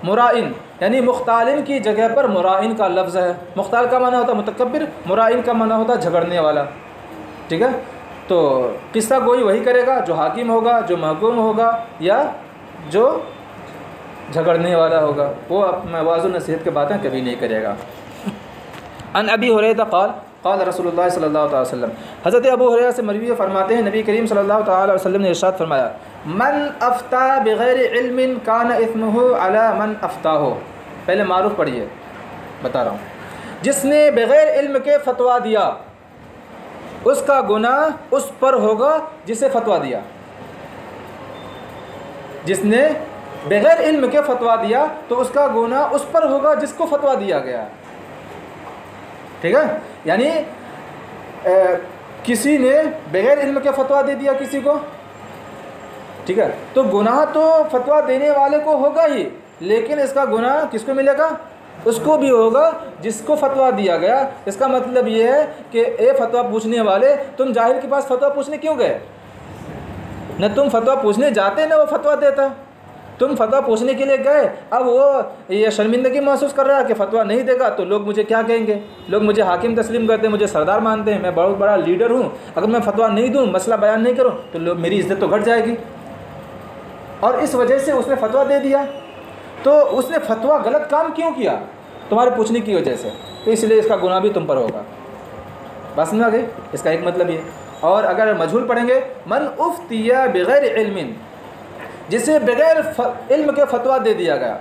مرائن یعنی مختالن کی جگہ پر مرائن کا لفظ ہے۔ مختال کا معنی ہوتا ہے متکبر، مرائن کا معنی ہوتا ہے جھگڑنے والا، ٹھیک ہے؟ تو قصہ گوئی وہی کرے گا جو حاکم ہوگا، جو محکوم ہوگا، یا جو جھگڑنے والا ہوگا، وہ واعظ و نصیحت کی باتیں کبھی نہیں کرے گا۔ ان ابی ہریرہ قال قال رسول اللہ صلی اللہ تعالی وسلم، حضرت ابو ہریرہ سے مروی فرماتے ہیں نبی کریم صلی اللہ تعالی وسلم نے ارشاد فرمایا، من افتا بغیر علم کان اثمہ علی من افتاہ۔ پہلے معروف پڑھیے، بتا رہا ہوں۔ جس نے بغیر علم کے فتویٰ دیا اس کا گناہ اس پر ہوگا جسے فتویٰ دیا۔ جس نے بغیر علم کے فتویٰ دیا تو اس کا گناہ اس پر ہوگا جس کو فتویٰ دیا گیا، ٹھیک ہے؟ یعنی کسی نے بغیر علم کے فتویٰ دے دیا کسی کو، ٹھیک ہے، تو گناہ تو فتویٰ دینے والے کو ہوگا ہی، لیکن اس کا گناہ کس کو ملے گا؟ اس کو بھی ہوگا جس کو فتویٰ دیا گیا۔ اس کا مطلب یہ ہے کہ اے فتویٰ پوچھنے والے، تم جاہل کے پاس فتویٰ پوچھنے کیوں گئے؟ نہ تم فتویٰ پوچھنے جاتے نہ وہ فتویٰ دیتا، تم فتویٰ پوچھنے کے لیے گئے۔ اب وہ یہ شرمندگی محسوس کر رہا ہے کہ فتویٰ نہیں دے گا تو لوگ مجھے کیا کہیں گے، لوگ مجھے حاکم تسلیم کرتے ہیں، مجھے سردار مانتے ہیں، میں بہت بڑا لیڈر ہوں، اگر میں فتویٰ نہیں دوں، مسئلہ بیان نہیں کروں تو لوگ میری عزت تو گھٹ جائے گی، اور اس وجہ سے اس نے فتویٰ دے دیا۔ تو اس نے فتویٰ غلط کام کیوں کیا؟ تمہارے پوچھنے کی وجہ سے، تو اس لیے اس کا گناہ بھی تم پر ہوگا۔ بات سمجھ آ گئی؟ اس کا ایک مطلب یہ۔ اور اگر مجہول پڑھیں گے، من افتی بغیر علم، جسے بغیر علم کے فتویٰ دے دیا گیا،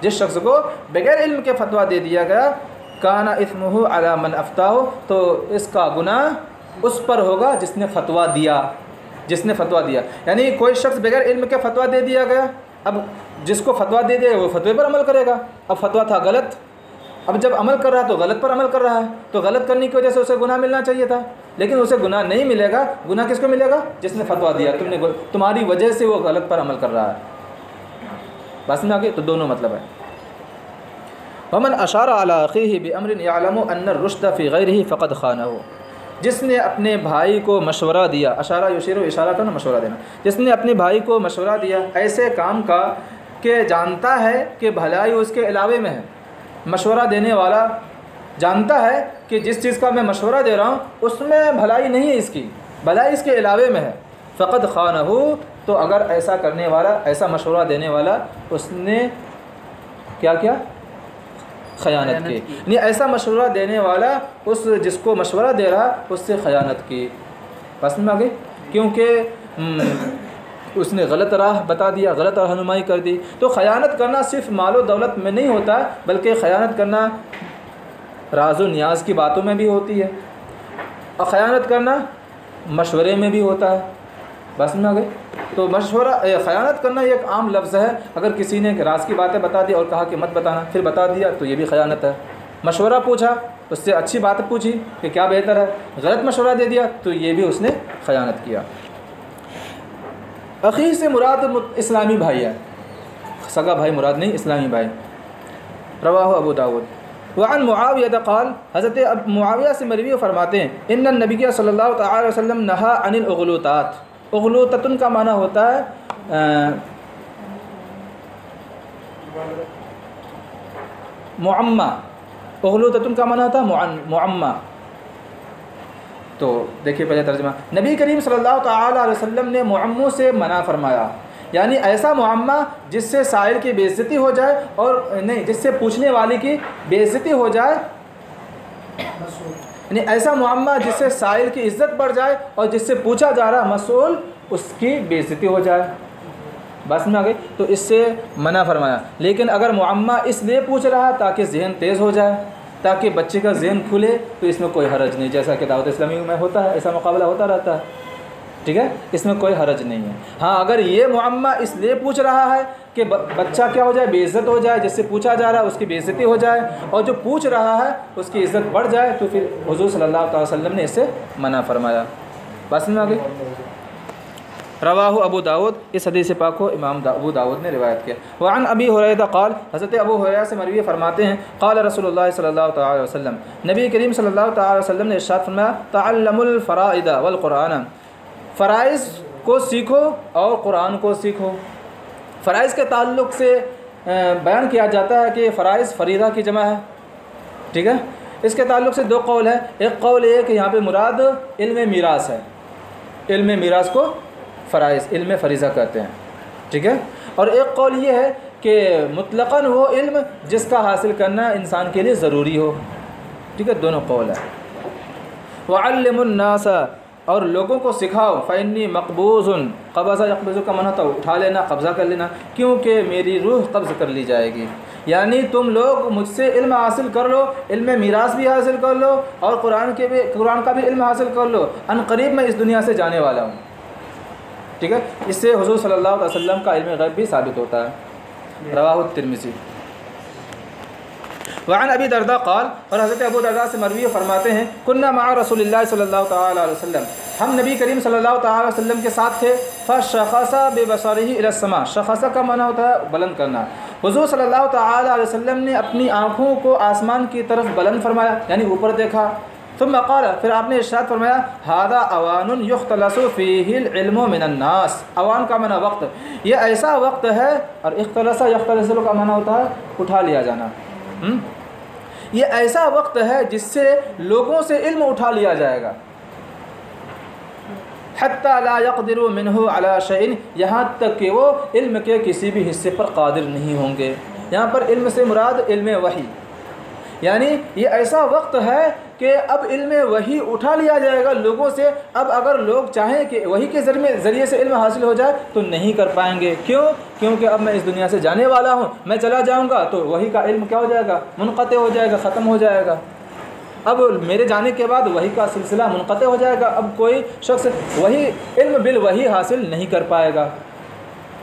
جس شخص کو بغیر علم کے فتویٰ دے دیا گیا، کان اثمہ علی من افتاہ، تو اس کا گناہ اس پر ہوگا جس نے فتویٰ دیا، جس نے فتویٰ دیا۔ یعنی کوئی شخص بغیر علم کے فتویٰ دے دیا گیا، اب جس کو فتویٰ دے دیا وہ فتوے پر عمل کرے گا، اب فتویٰ تھا غلط، اب جب عمل کر رہا ہے تو غلط پر عمل کر رہا ہے، تو غلط کرنے کی وجہ سے اسے گناہ ملنا چاہیے تھا، لیکن اسے گناہ نہیں ملے گا۔ گناہ کس کو ملے گا؟ جس نے فتویٰ دیا، تمہاری وجہ سے وہ غلط پر عمل کر رہا ہے۔ بات سمجھ آ گئی؟ تو دونوں مطلب ہے۔ ومن اشار علی اخیہ بامر یعلم ان الرشد فی غیرہ فقد خانہ، جس نے اپنے بھائی کو مشورہ دیا، اشارہ یشیر اشارہ کا نا مشورہ دینا، جس نے اپنے بھائی کو مشورہ دیا ایسے کام کا کہ جانتا ہے کہ بھلائی اس کے علاوے میں ہے، مشورہ دینے والا جانتا ہے کہ جس چیز کا میں مشورہ دے رہا ہوں اس میں بھلائی نہیں ہے، اس کی بھلائی اس کے علاوے میں ہے، فقد خانہ، تو اگر ایسا کرنے والا، ایسا مشورہ دینے والا، اس نے کیا کیا؟ خیانت کی، یعنی ایسا مشورہ دینے والا اس جس کو مشورہ دے رہا اس سے خیانت کی۔ بس میں آگے، کیونکہ اس نے غلط راہ بتا دیا، غلط رہنمائی کر دی۔ تو خیانت کرنا صرف مال و دولت میں نہیں ہوتا، بلکہ خیانت کرنا راز و نیاز کی باتوں میں بھی ہوتی ہے، اور خیانت کرنا مشورے میں بھی ہوتا ہے۔ بس میں آگے، تو مشورہ، خیانت کرنا یہ ایک عام لفظ ہے، اگر کسی نے راز کی باتیں بتا دی اور کہا کہ مت بتانا، پھر بتا دیا تو یہ بھی خیانت ہے۔ مشورہ پوچھا، اس سے اچھی بات پوچھی کہ کیا بہتر ہے، غلط مشورہ دے دیا تو یہ بھی اس نے خیانت کیا۔ اخی سے مراد اسلامی بھائی ہے، سگا بھائی مراد نہیں، اسلامی بھائی۔ رواہ ابو داود۔ وعن معاویہ قال، حضرت معاویہ سے مروی فرماتے ہیں، ان النبی صلی اللہ تعالی وسلم نہا عن الاغلوطات۔ اغلوطتن کا معنی ہوتا ہے معمہ، اغلوطتن کا معنی ہوتا ہے معمہ۔ تو دیکھیے پہلے ترجمہ، نبی کریم صلی اللہ تعالی علیہ وسلم نے معموں سے منع فرمایا، یعنی ایسا معمہ جس سے سائل کی بے عزتی ہو جائے، اور نہیں، جس سے پوچھنے والے کی بے عزتی ہو جائے، یعنی ایسا معمہ جس سے سائل کی عزت بڑھ جائے اور جس سے پوچھا جا رہا مسئول اس کی بے عزتی ہو جائے۔ بس میں آ گئی، تو اس سے منع فرمایا۔ لیکن اگر معمہ اس لیے پوچھ رہا ہے تاکہ ذہن تیز ہو جائے، تاکہ بچے کا ذہن کھلے، تو اس میں کوئی حرج نہیں، جیسا کہ دعوت اسلامی میں ہوتا ہے، ایسا مقابلہ ہوتا رہتا ہے، ٹھیک ہے، اس میں کوئی حرج نہیں ہے۔ ہاں اگر یہ معمہ اس لیے پوچھ رہا ہے کہ بچہ کیا ہو جائے، بے عزت ہو جائے، جس سے پوچھا جا رہا ہے اس کی بے عزتی ہو جائے، اور جو پوچھ رہا ہے اس کی عزت بڑھ جائے، تو پھر حضور صلی اللہ علیہ وسلم نے اس سے منع فرمایا۔ بات سمجھ میں آ گئی؟ رواہ ابو داود، اس حدیث پاک کو امام ابو داود نے روایت کیا۔ وعن ابی ہریرہ قال، حضرت ابو ہریرہ سے مروی فرماتے ہیں قال رسول اللہ صلی اللہ تعالی علیہ وسلم، نبی کریم صلی اللہ تعالی علیہ وسلم نے ارشاد فرمایا تعلموا الفرائض والقرآن، فرائض کو سیکھو اور قرآن کو سیکھو۔ فرائض کے تعلق سے بیان کیا جاتا ہے کہ فرائض فریضہ کی جمع ہے، ٹھیک ہے۔ اس کے تعلق سے دو قول ہے، ایک قول یہ کہ یہاں پہ مراد علم میراث ہے، علم میراث کو فرائض علم فریضہ کہتے ہیں، ٹھیک ہے۔ اور ایک قول یہ ہے کہ مطلقاً وہ علم جس کا حاصل کرنا انسان کے لیے ضروری ہو، ٹھیک ہے، دونوں قول ہے۔ وعلم الناس، اور لوگوں کو سکھاؤ، فإنی مقبوض، قبض یقبض کا معنی ہوتا ہے اٹھا لینا، قبضہ کر لینا، کیونکہ میری روح قبض کر لی جائے گی۔ یعنی تم لوگ مجھ سے علم حاصل کر لو، علم میراث بھی حاصل کر لو اور قرآن کا بھی علم حاصل کر لو، ان قریب میں اس دنیا سے جانے والا ہوں، ٹھیک ہے۔ اس سے حضور صلی اللہ علیہ وسلم کا علم غیب بھی ثابت ہوتا ہے۔ رواہ الترمذی۔ وعن ابی درداء قال، اور حضرت ابو درداء سے مروی فرماتے ہیں کننا مع رسول اللہ صلی اللہ تعالی علیہ وسلم، ہم نبی کریم صلی اللہ تعالی علیہ وسلم کے ساتھ تھے، فشخص ببصرہ الی السماء، شخص کا معنی ہوتا ہے بلند کرنا۔ حضور صلی اللہ تعالی علیہ وسلم نے اپنی آنکھوں کو آسمان کی طرف بلند فرمایا، یعنی اوپر دیکھا، ثم قال، پھر آپ نے ارشاد فرمایا ھذا اوان یختلس فیہ العلم من الناس، اوان کا معنی وقت، یہ ایسا وقت ہے، اور اختلس یختلس کا معنی ہوتا ہے اٹھا لیا جانا، یہ ایسا وقت ہے جس سے لوگوں سے علم اٹھا لیا جائے گا، حتی لا یقدر منہ علی شیء، یہاں تک کہ وہ علم کے کسی بھی حصے پر قادر نہیں ہوں گے۔ یہاں پر علم سے مراد علم وحی، یعنی یہ ایسا وقت ہے کہ اب علم وحی اٹھا لیا جائے گا لوگوں سے۔ اب اگر لوگ چاہیں کہ وحی کے ذریعے سے علم حاصل ہو جائے تو نہیں کر پائیں گے، کیوں؟ کیونکہ اب میں اس دنیا سے جانے والا ہوں، میں چلا جاؤں گا تو وحی کا علم کیا ہو جائے گا؟ منقطع ہو جائے گا، ختم ہو جائے گا۔ اب میرے جانے کے بعد وحی کا سلسلہ منقطع ہو جائے گا، اب کوئی شخص وحی علم بالوحی حاصل نہیں کر پائے گا۔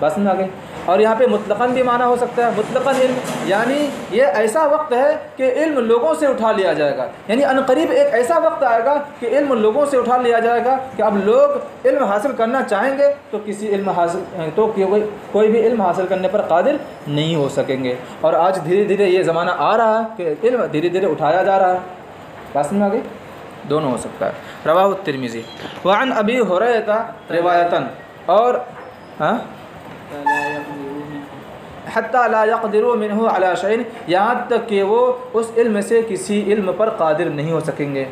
بس سمجھ آ گئی؟ اور یہاں پہ مطلقاً بھی معنی ہو سکتا ہے، مطلقاً علم یعنی یہ ایسا وقت ہے کہ علم لوگوں سے اٹھا لیا جائے گا، یعنی عنقریب ایک ایسا وقت آئے گا کہ علم لوگوں سے اٹھا لیا جائے گا کہ اب لوگ علم حاصل کرنا چاہیں گے تو کوئی بھی علم حاصل کرنے پر قادر نہیں ہو سکیں گے۔ اور آج دھیرے دھیرے یہ زمانہ آ رہا ہے کہ علم دھیرے دھیرے اٹھایا جا رہا ہے۔ بات سمجھ آ گئی؟ دونوں ہو سکتا ہے۔ رواہ الترمذی۔ وعن ابی ہریرہ روایتاً، اور حتی لا یقدروا منہ علی شیء، یہاں تک کہ وہ اس علم سے کسی علم پر قادر نہیں ہو سکیں گے،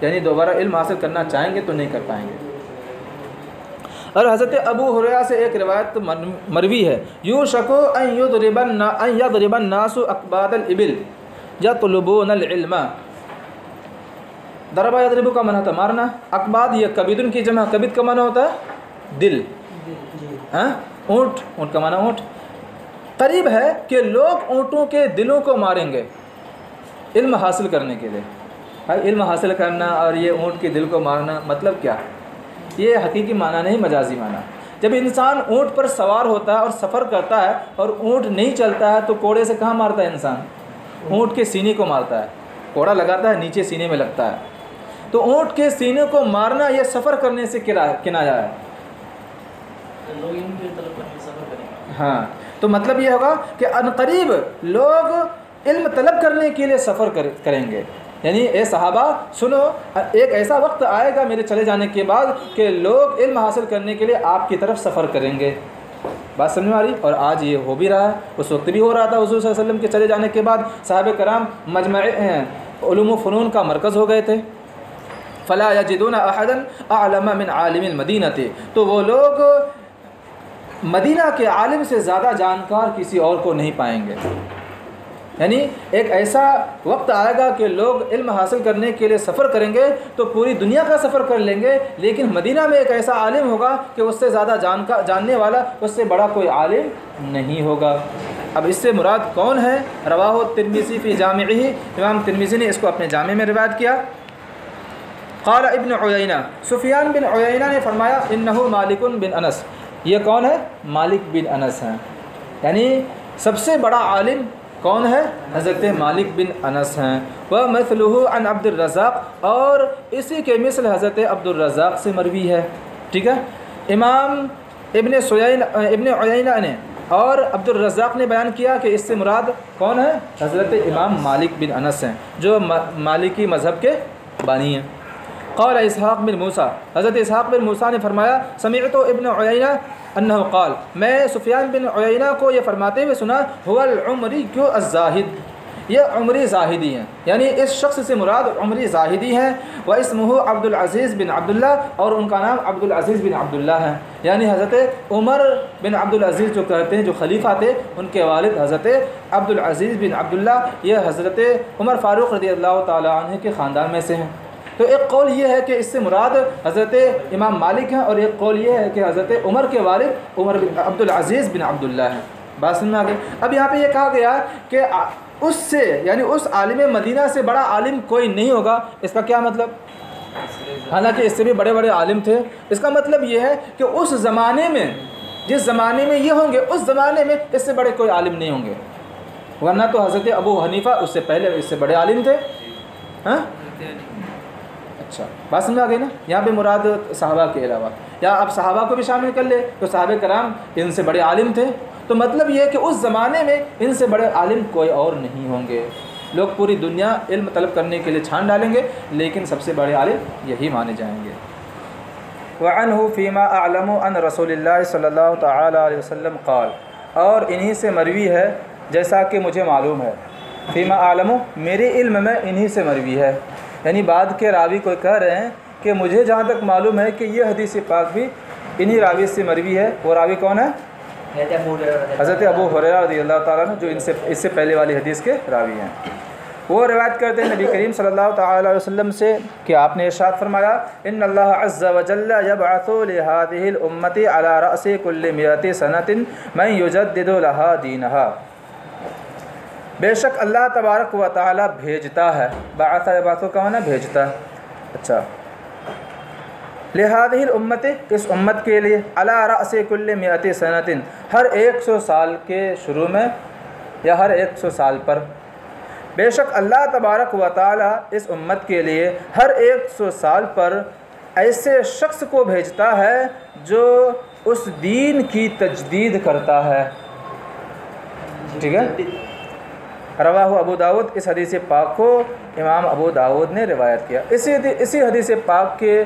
یعنی دوبارہ علم حاصل کرنا چاہیں گے تو نہیں کر پائیں گے۔ اور حضرت ابو ہریرہ سے ایک روایت مروی ہے، یوشک ان یضرب الناس اکباد الابل یطلبون العلم، ضرب یضرب کا معنی ہوتا ہے مارنا، اکباد یہ کبیدن کی جمع، کبید کا معنی ہوتا ہے دل، اونٹ کا معنی اونٹ۔ قریب ہے کہ لوگ اونٹوں کے دلوں کو ماریں گے علم حاصل کرنے کے لیے۔ علم حاصل کرنا اور یہ اونٹ کے دل کو مارنا مطلب کیا؟ یہ حقیقی معنی نہیں، مجازی معنی۔ جب انسان اونٹ پر سوار ہوتا ہے اور سفر کرتا ہے اور اونٹ نہیں چلتا ہے تو کوڑے سے کہاں مارتا ہے انسان؟ اونٹ کے سینے کو مارتا ہے، کوڑا لگاتا ہے نیچے سینے میں لگتا ہے، تو اونٹ کے سینے کو مارنا یہ سفر کرنے سے کنایا ہے۔ ہاں، تو مطلب یہ ہوگا کہ عنقریب لوگ علم طلب کرنے کے لیے سفر کریں گے، یعنی اے صحابہ سنو، ایک ایسا وقت آئے گا میرے چلے جانے کے بعد کہ لوگ علم حاصل کرنے کے لیے آپ کی طرف سفر کریں گے۔ بات سمجھ میں آ رہی؟ اور آج یہ ہو بھی رہا ہے، اس وقت بھی ہو رہا تھا۔ حضور صلی اللہ علیہ وسلم کے چلے جانے کے بعد صحابہ کرام مجمع علوم و فنون کا مرکز ہو گئے تھے۔ فلا یجدون احدا اعلم من عالم المدینہ، تو وہ لوگ مدینہ کے عالم سے زیادہ جانکار کسی اور کو نہیں پائیں گے، یعنی ایک ایسا وقت آئے گا کہ لوگ علم حاصل کرنے کے لیے سفر کریں گے تو پوری دنیا کا سفر کر لیں گے، لیکن مدینہ میں ایک ایسا عالم ہوگا کہ اس سے زیادہ جاننے والا، اس سے بڑا کوئی عالم نہیں ہوگا۔ اب اس سے مراد کون ہے؟ رواہ الترمذی فی جامعہ، امام ترمذی نے اس کو اپنے جامع میں روایت کیا۔ قال ابن عیینہ، سفیان بن عیینہ نے فرمایا انہ مالک بن انس، یہ کون ہے؟ مالک بن انس ہیں، یعنی سب سے بڑا عالم کون ہے؟ حضرت مالک بن انس ہیں. ومثلہ عن عبد الرزاق، اور اسی کے مثل حضرت عبد الرزاق سے مروی ہے. ٹھیک ہے. امام ابن عیینہ نے اور عبد الرزاق نے بیان کیا کہ اس سے مراد کون ہے؟ حضرت امام مالک بن انس ہیں جو مالکی مذہب کے بانی ہیں. قال اسحاق بن موسیٰ، حضرت اسحاق بن موسیٰ نے فرمایا سمعت ابن عیینہ انہ قال، میں سفیان بن عیینہ کو یہ فرماتے ہوئے سنا هو العمری الزاہد، یہ عمری زاہدی ہیں، یعنی اس شخص سے مراد عمری زاہدی ہیں. واسمہ عبد العزیز بن عبداللہ، اور ان کا نام عبد العزیز بن عبداللہ ہے. یعنی حضرت عمر بن عبد العزیز جو کہتے ہیں جو خلیفہ تھے، ان کے والد حضرت عبد العزیز بن عبداللہ یہ حضرت عمر فاروق رضی اللہ تعالیٰ عنہ کے خاندان میں سے ہیں. تو ایک قول یہ ہے کہ اس سے مراد حضرت امام مالک ہیں، اور ایک قول یہ ہے کہ حضرت عمر کے والد عمر بن عبد العزیز بن عبداللہ ہیں. بات سمجھ میں آ گئی؟ اب یہاں پہ یہ کہا گیا کہ اس سے، یعنی اس عالم مدینہ سے بڑا عالم کوئی نہیں ہوگا. اس کا کیا مطلب؟ حالانکہ اس سے بھی بڑے بڑے عالم تھے. اس کا مطلب یہ ہے کہ اس زمانے میں، جس زمانے میں یہ ہوں گے، اس زمانے میں اس سے بڑے کوئی عالم نہیں ہوں گے. ورنہ تو حضرت ابو حنیفہ اس سے پہلے اس سے بڑے عالم تھے. ہاں اچھا، بات سمجھ آ گئی نا؟ یہاں پہ مراد صحابہ کے علاوہ، یا اب صحابہ کو بھی شامل کر لے تو صحابہ کرام ان سے بڑے عالم تھے. تو مطلب یہ ہے کہ اس زمانے میں ان سے بڑے عالم کوئی اور نہیں ہوں گے. لوگ پوری دنیا علم طلب کرنے کے لیے چھان ڈالیں گے، لیکن سب سے بڑے عالم یہی مانے جائیں گے. وعنہ فیما اعلم عن رسول اللہ صلی اللہ تعالی علیہ وسلم قال، اور انہی سے مروی ہے جیسا کہ مجھے معلوم ہے. فیما اعلم، میرے علم میں انہی سے مروی ہے. یعنی بعد کے راوی کو کہہ رہے ہیں کہ مجھے جہاں تک معلوم ہے کہ یہ حدیث پاک بھی انہی راوی سے مروی ہے. وہ راوی کون ہے؟ حضرت ابو ہریرہ رضی اللہ تعالیٰ عنہ، جو اس سے پہلے والی حدیث کے راوی ہیں. وہ روایت کرتے ہیں نبی کریم صلی اللہ تعالیٰ علیہ وسلم سے کہ آپ نے ارشاد فرمایا ان اللہ عز وجل یبعث لهذه الامة على رأس كل 100 سنة من يجدد لها دینها. بے شک اللہ تبارک و تعالیٰ بھیجتا ہے. بعث یبعث کا معنی بھیجتا ہے. اچھا، لهذه الامة، اس امت کے لیے، علی رأس کل 100 سنة، ہر 100 سال کے شروع میں یا ہر 100 سال پر. بے شک اللہ تبارک و تعالیٰ اس امت کے لیے ہر 100 سال پر ایسے شخص کو بھیجتا ہے جو اس دین کی تجدید کرتا ہے. ٹھیک ہے. رواہ ابو داود، اس حدیث پاک کو امام ابو داود نے روایت کیا. اسی حدیث پاک کے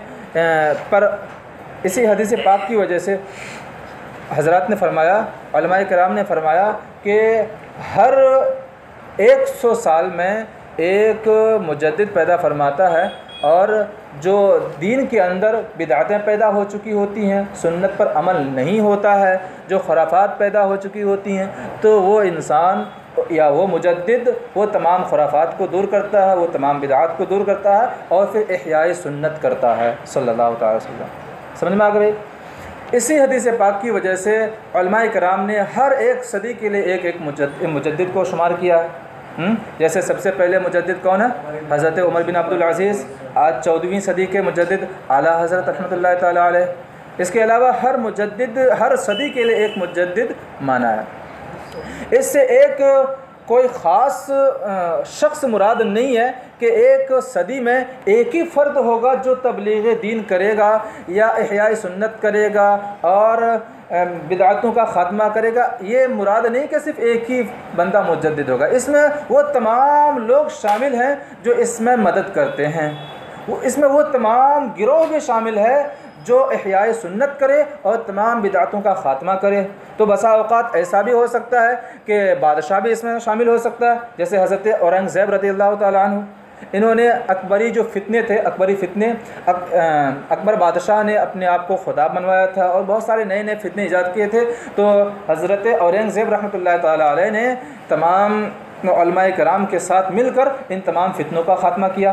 اسی حدیث پاک کی وجہ سے حضرات نے فرمایا، علماء کرام نے فرمایا کہ ہر 100 سال میں ایک مجدد پیدا فرماتا ہے، اور جو دین کے اندر بدعتیں پیدا ہو چکی ہوتی ہیں، سنت پر عمل نہیں ہوتا ہے، جو خرافات پیدا ہو چکی ہوتی ہیں، تو وہ انسان یا وہ مجدد وہ تمام خرافات کو دور کرتا ہے، وہ تمام بدعات کو دور کرتا ہے، اور پھر احیاء سنت کرتا ہے صلی اللہ تعالی وسلم. سمجھ میں آ گئی؟ اسی حدیث پاک کی وجہ سے علماء کرام نے ہر ایک صدی کے لیے ایک مجدد کو شمار کیا ہے. جیسے سب سے پہلے مجدد کون ہے؟ حضرت عمر بن عبد العزیز. آج 14ویں صدی کے مجدد اعلیٰ حضرت رحمۃ اللہ تعالیٰ علیہ. اس کے علاوہ ہر مجدد ہر صدی کے لیے ایک مجدد مانا ہے. اس سے ایک کوئی خاص شخص مراد نہیں ہے کہ ایک صدی میں ایک ہی فرد ہوگا جو تبلیغ دین کرے گا یا احیاء سنت کرے گا اور بدعتوں کا خاتمہ کرے گا. یہ مراد نہیں کہ صرف ایک ہی بندہ مجدد ہوگا. اس میں وہ تمام لوگ شامل ہیں جو اس میں مدد کرتے ہیں. اس میں وہ تمام گروہ بھی شامل ہے جو احیاء سنت کرے اور تمام بدعتوں کا خاتمہ کرے. تو بسا اوقات ایسا بھی ہو سکتا ہے کہ بادشاہ بھی اس میں شامل ہو سکتا ہے، جیسے حضرت اورنگزیب رضی اللہ تعالیٰ عنہ. انہوں نے اکبری جو فتنے تھے، اکبری فتنے، اکبر بادشاہ نے اپنے آپ کو خدا بنوایا تھا اور بہت سارے نئے نئے فتنے ایجاد کیے تھے. تو حضرت اورنگزیب رحمۃ اللہ تعالیٰ علیہ نے تمام علماء کرام کے ساتھ مل کر ان تمام فتنوں کا خاتمہ کیا.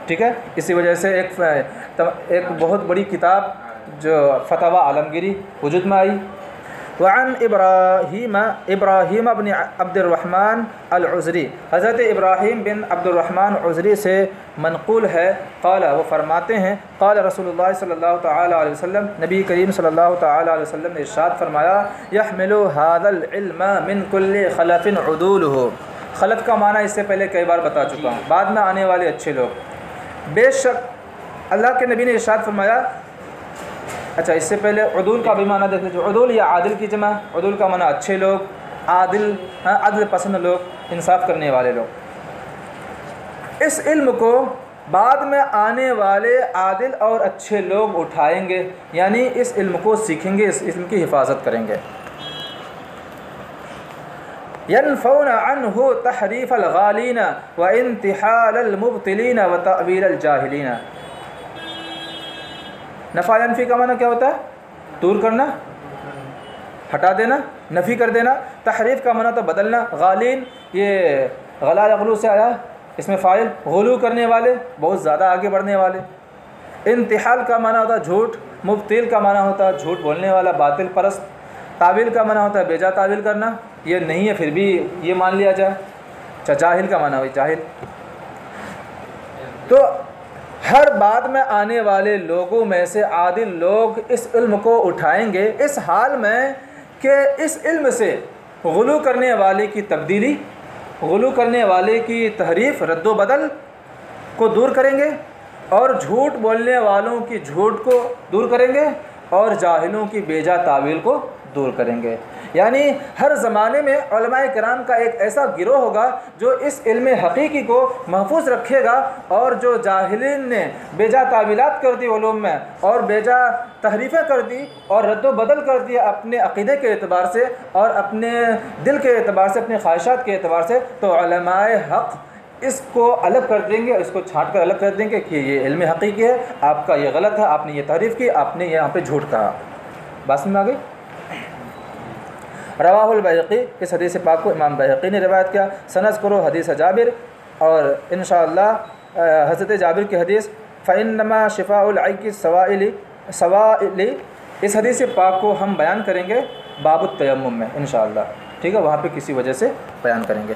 ٹھیک ہے. اسی وجہ سے ایک بہت بڑی کتاب جو فتاوی عالمگیری وجود میں آئی. وعن ابراہیم بن عبد الرحمن العذری، حضرت ابراہیم بن عبد الرحمن عذری سے منقول ہے، قال وہ فرماتے ہیں قال رسول اللہ صلی اللہ تعالیٰ علیہ وسلم، نبی کریم صلی اللہ تعالیٰ علیہ وسلم نے ارشاد فرمایا یحمل هذا العلم من كل خلف عدوله۔ خلف کا معنی اس سے پہلے کئی بار بتا چکا ہوں، بعد میں آنے والے اچھے لوگ۔ بے شک اللہ کے نبی نے ارشاد فرمایا، اچھا اس سے پہلے عدول کا بھی معنی دیکھ لیجیے، عدول یا عادل کی جمع، عدول کا معنی اچھے لوگ، عادل عدل پسند لوگ، انصاف کرنے والے لوگ۔ اس علم کو بعد میں آنے والے عادل اور اچھے لوگ اٹھائیں گے، یعنی اس علم کو سیکھیں گے، اس علم کی حفاظت کریں گے۔ ينفون عنه تحریف الغالین وانتحال المبطلین وتأویل الجاہلین۔ نفع ینفی کا معنی کیا ہوتا ہے؟ دور کرنا، ہٹا دینا، نفی کر دینا۔ تحریف کا معنی تو بدلنا، غالین یہ غلا یغلو سے آیا، اس میں فاعل غلو کرنے والے، بہت زیادہ آگے بڑھنے والے۔ انتحال کا معنی ہوتا ہے جھوٹ، مبطل کا معنی ہوتا ہے جھوٹ بولنے والا، باطل پرست۔ تعویل کا معنی ہوتا ہے بیجا تعویل کرنا، یہ نہیں ہے پھر بھی یہ مان لیا جائے۔ اچھا جاہل کا معنی ہوئی جاہل۔ تو ہر بعد میں آنے والے لوگوں میں سے عادل لوگ اس علم کو اٹھائیں گے، اس حال میں کہ اس علم سے غلو کرنے والے کی تبدیلی، غلو کرنے والے کی تحریف، رد و بدل کو دور کریں گے، اور جھوٹ بولنے والوں کی جھوٹ کو دور کریں گے، اور جاہلوں کی بیجا تعویل کو دور کریں گے۔ یعنی ہر زمانے میں علماء کرام کا ایک ایسا گروہ ہوگا جو اس علم حقیقی کو محفوظ رکھے گا، اور جو جاہلین نے بیجا تعویلات کر دی علوم میں، اور بیجا تحریفیں کر دی اور رد و بدل کر دی اپنے عقیدے کے اعتبار سے اور اپنے دل کے اعتبار سے، اپنے خواہشات کے اعتبار سے، تو علماء حق اس کو الگ کر دیں گے، اس کو چھانٹ کر الگ کر دیں گے کہ یہ علم حقیقی ہے، آپ کا یہ غلط ہے، آپ نے یہ تعریف کی، آپ نے یہاں پہ جھوٹ کہا۔ بات میں آ گئی؟ رواہ البیہقی، اس حدیث پاک کو امام بیہقی نے روایت کیا۔ سنذکر حدیث جابر، اور انشاءاللہ حضرت جابر کی حدیث فإنما شفاء العی السوائل، اس حدیث پاک کو ہم بیان کریں گے باب التیمم میں انشاءاللہ، ٹھیک ہے، وہاں پہ کسی وجہ سے بیان کریں گے۔